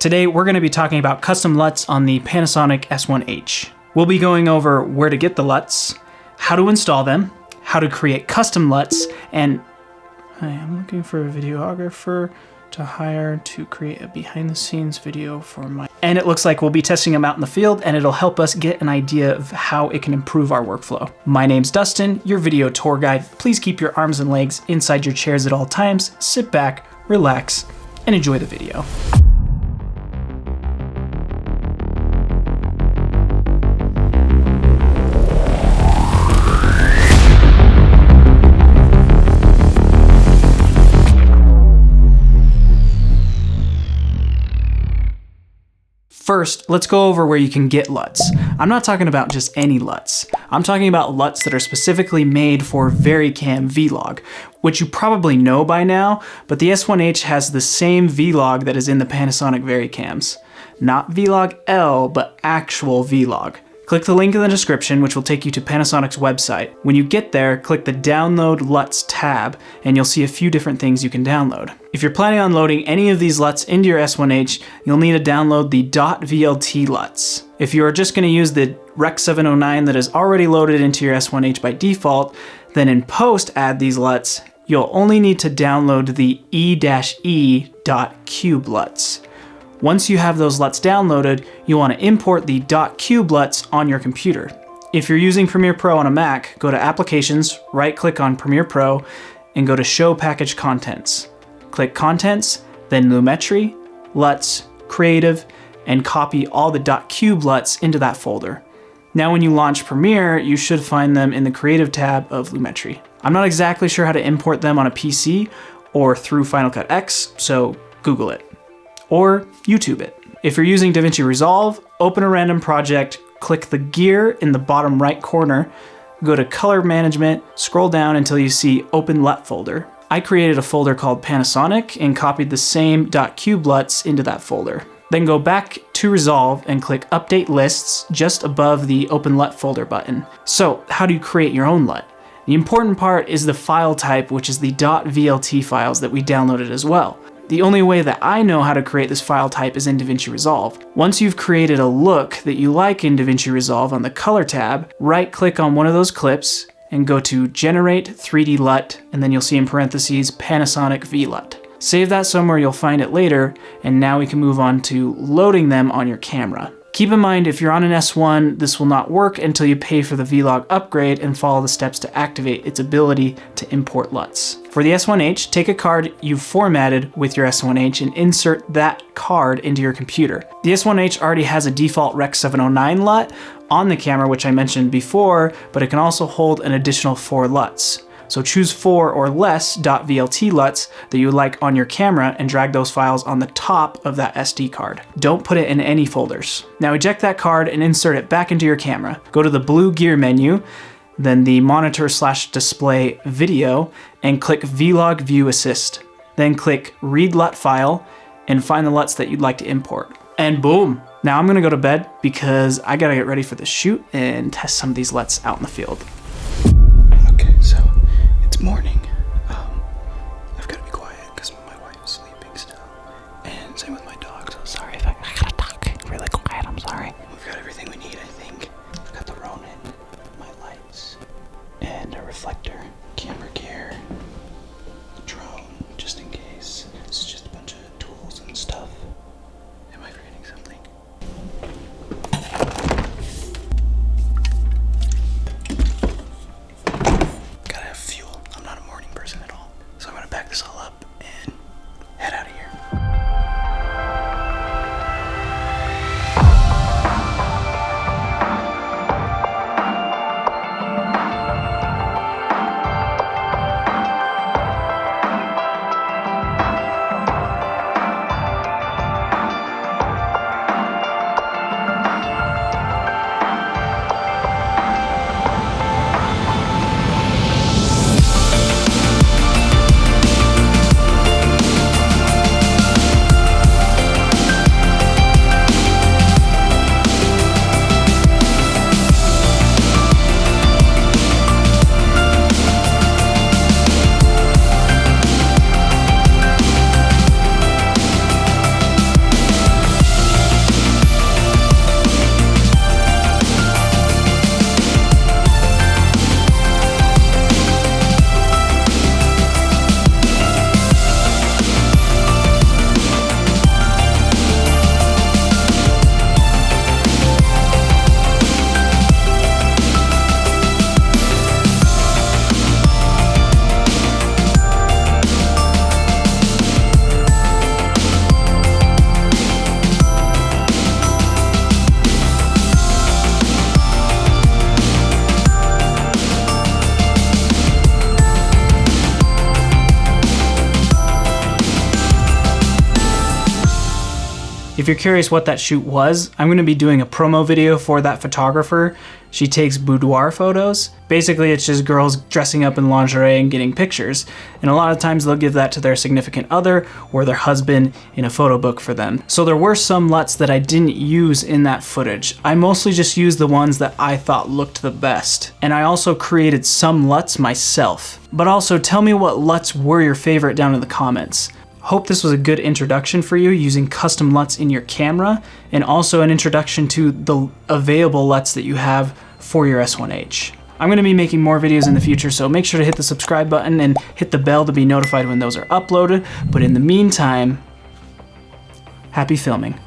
Today we're going to be talking about custom LUTs on the Panasonic S1H. We'll be going over where to get the LUTs, how to install them, how to create custom LUTs, and hi, I'm looking for a videographer to hire to create a behind-the-scenes video for my... And it looks like we'll be testing them out in the field, and it'll help us get an idea of how it can improve our workflow. My name's Dustin, your video tour guide. Please keep your arms and legs inside your chairs at all times, sit back, relax, and enjoy the video. First, let's go over where you can get LUTs. I'm not talking about just any LUTs. I'm talking about LUTs that are specifically made for VARICAM V-LOG, which you probably know by now, but the S1H has the same V-LOG that is in the Panasonic VARICAMs. Not V-LOG L, but actual V-LOG. Click the link in the description, which will take you to Panasonic's website. When you get there, click the Download LUTs tab, and you'll see a few different things you can download. If you're planning on loading any of these LUTs into your S1H, you'll need to download the .vlt LUTs. If you are just going to use the Rec. 709 that is already loaded into your S1H by default, then in post add these LUTs, you'll only need to download the e-e.cube LUTs. Once you have those LUTs downloaded, you want to import the .cube LUTs on your computer. If you're using Premiere Pro on a Mac, go to Applications, right-click on Premiere Pro, and go to Show Package Contents. Click Contents, then Lumetri, LUTs, Creative, and copy all the .cube LUTs into that folder. Now when you launch Premiere, you should find them in the Creative tab of Lumetri. I'm not exactly sure how to import them on a PC or through Final Cut X, so Google it. Or YouTube it. If you're using DaVinci Resolve, open a random project, click the gear in the bottom right corner, go to Color Management, scroll down until you see Open LUT folder. I created a folder called Panasonic and copied the same .cube LUTs into that folder. Then go back to Resolve and click Update Lists just above the Open LUT folder button. So, how do you create your own LUT? The important part is the file type, which is the .vlt files that we downloaded as well. The only way that I know how to create this file type is in DaVinci Resolve. Once you've created a look that you like in DaVinci Resolve on the Color tab, right-click on one of those clips and go to Generate 3D LUT, and then you'll see in parentheses Panasonic V-LUT. Save that somewhere, you'll find it later, and now we can move on to loading them on your camera. Keep in mind, if you're on an S1, this will not work until you pay for the V-LOG upgrade and follow the steps to activate its ability to import LUTs. For the S1H, take a card you've formatted with your S1H and insert that card into your computer. The S1H already has a default Rec. 709 LUT on the camera, which I mentioned before, but it can also hold an additional 4 LUTs. So choose 4 or less .vlt LUTs that you like on your camera and drag those files on the top of that SD card. Don't put it in any folders. Now eject that card and insert it back into your camera. Go to the blue gear menu, then the monitor/display video, and click V-LOG View Assist. Then click Read LUT File and find the LUTs that you'd like to import. And boom! Now I'm gonna go to bed because I gotta get ready for the shoot and test some of these LUTs out in the field. Okay, so morning. I've got to be quiet because my wife's sleeping still. And same with my dog, so sorry if I gotta talk really quiet, I'm sorry. We've got everything we need, I think. I've got the Ronin, my lights, and a reflector, camera gear, drone, just in case. This is just a bunch of tools and stuff. Am I forgetting something? If you're curious what that shoot was, I'm gonna be doing a promo video for that photographer. She takes boudoir photos. Basically, it's just girls dressing up in lingerie and getting pictures. And a lot of times they'll give that to their significant other or their husband in a photo book for them. So there were some LUTs that I didn't use in that footage. I mostly just used the ones that I thought looked the best. And I also created some LUTs myself. But also tell me what LUTs were your favorite down in the comments. Hope this was a good introduction for you using custom LUTs in your camera, and also an introduction to the available LUTs that you have for your S1H. I'm going to be making more videos in the future, so make sure to hit the subscribe button and hit the bell to be notified when those are uploaded. But in the meantime, happy filming.